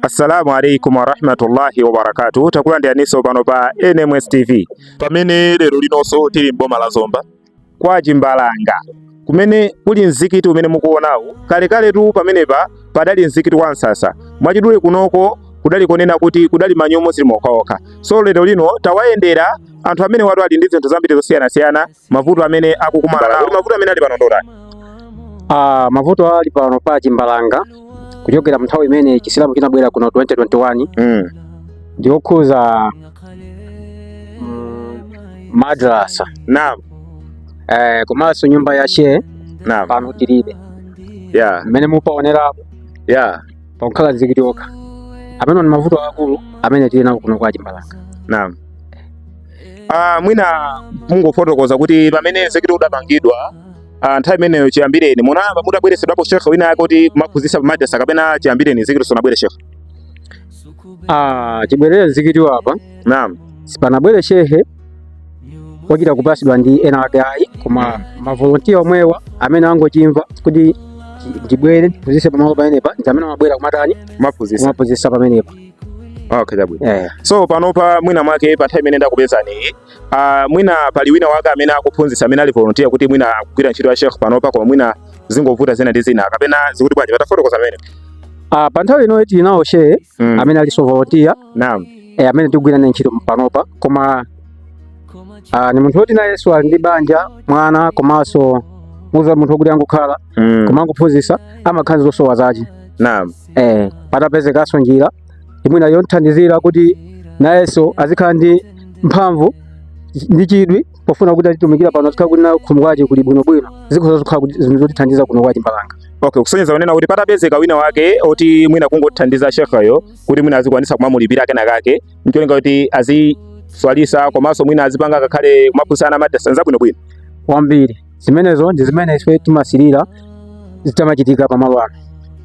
Assalamu alaikum warahmatullahi wabarakatuh. Takulandiraniso pano pa NMS TV. Pamene lero linonso tili m'boma la Zomba kwa Chimbalanga kumene kuli mzikiti umene mukuonawu. Kalekale tu pamenepa padali mzikiti wa Nsasa. Mwachidule kunoko kudali konena kuti kudali manyomo silimokaoka. So lero lino tawayendera anthu amene watu ali ndi zinthu zambiri zosiyanasiyana, mavuto amene akukumana nawo. Mavuto amene ali pano ndotani? Mavuto ali pano pa Chimbalanga kuchokera mnthawi imene chisilamu chinabwera kuno 2021 ndiokhuza madrasa. Naam. Komanso nyumba ya shehe. Naam. Pano tilibe. Yeah. Mmene mupaonera. Yeah. Pankhala mzikiti okha. Amene ni mavuto akulu amene tili nawo kuno kwa Chimbalanga. Naam. Mwina mungofotokoza kuti pamene mzikiti udapangidwa nthawi imeneyo chiyambireni munayamba mutabweresedwapo shekhe wina yake kuti maphunzitsa pamadrasa kapena chiyambireni mzikiti sonabwere shekhe? Chibwerere mzikiti wapa. Naam. Sipanabwere shehe wachita kupasidwa ndi ena ake ayi, koma mavolontiya omwewa amene angochimva kuti chibwere phunzitse pamalo pamenepa ndi amene amabwera kumatani kumaphunzitsa pamenepa. Okay, chabwino. So panopa mwina mwake pa nthawi imene ndakupezani mwina pali wina wake amene akuphunzitsa amene ali volunteer kuti mwina akugwira ntchito ya shekhe panopa koma mwina zingovuta zina ndi zina kapena zikuti bwanji patafotokoza pamene? Pa nthawi ino tili nawo shehe amene ali volunteer. Naam. Amene tikugwira naye ntchito panopa, koma ni munthu woti nayenso ali ndi banja mwana komanso muza munthu wokuti angokhala koma angophunzitsa amakhala zosowa zace. Naam. Patapezekanso njira imwina yothandizira kuti nayenso azikhala ndi mphamvu ndi chidwi pofuna kuti azitumikira pano azikhala kuti na khomo kwace kuli bwinobwino zikhoza kukhala kuti zinthu zotithandiza kuno kwa Chimbalanga. Okay, kusonyeza kunena kuti patapezeka wina wake oti mwina kungothandiza shekheyo kuti mwina azikwanisa kumamulipira kenakake ncholinga kuti aziswalisa komanso mwina azipanga ngakhale kumaphunzitsana madrasa zabwinobwino kwambiri. Zimenezo ndi zimene ife timasirira zitamachitika pamalo ano.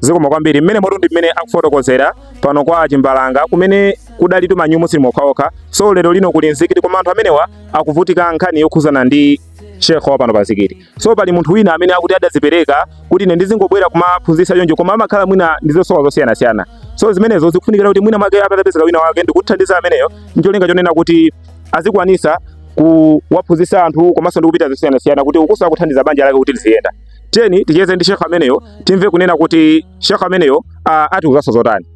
Zikoma kwambiri mmene motundi mmene akufotokozera pano kwa Chimbalanga kumene kudali tu manyumo silimokaoka. So lero lino kuli mzikiti koma anthu amenewa akuvutika nkhani yokhuzana ndi shekhe wa pano pa mzikiti. So pali munthu wina amene akuti adazipereka kuti ine ndizingobwera kumaphunzitsa choncho koma amakhala mwina ndi zosowa zosiyanasiyana. So zimenezo zikufunikira kuti mwina mwake apatapezeka wina wake ndi kuthandiza ameneyo ncholinga chonena kuti azikwanisa kuwaphunzitsa anthu komanso ndi kupita zosiyanasiyana kuti ukusa kuthandiza banja lake kuti liziyenda. Tiyeni ticheze ndi shekhe ameneyo timve kunena kuti shekhe ameneyo atiuzanso zotani.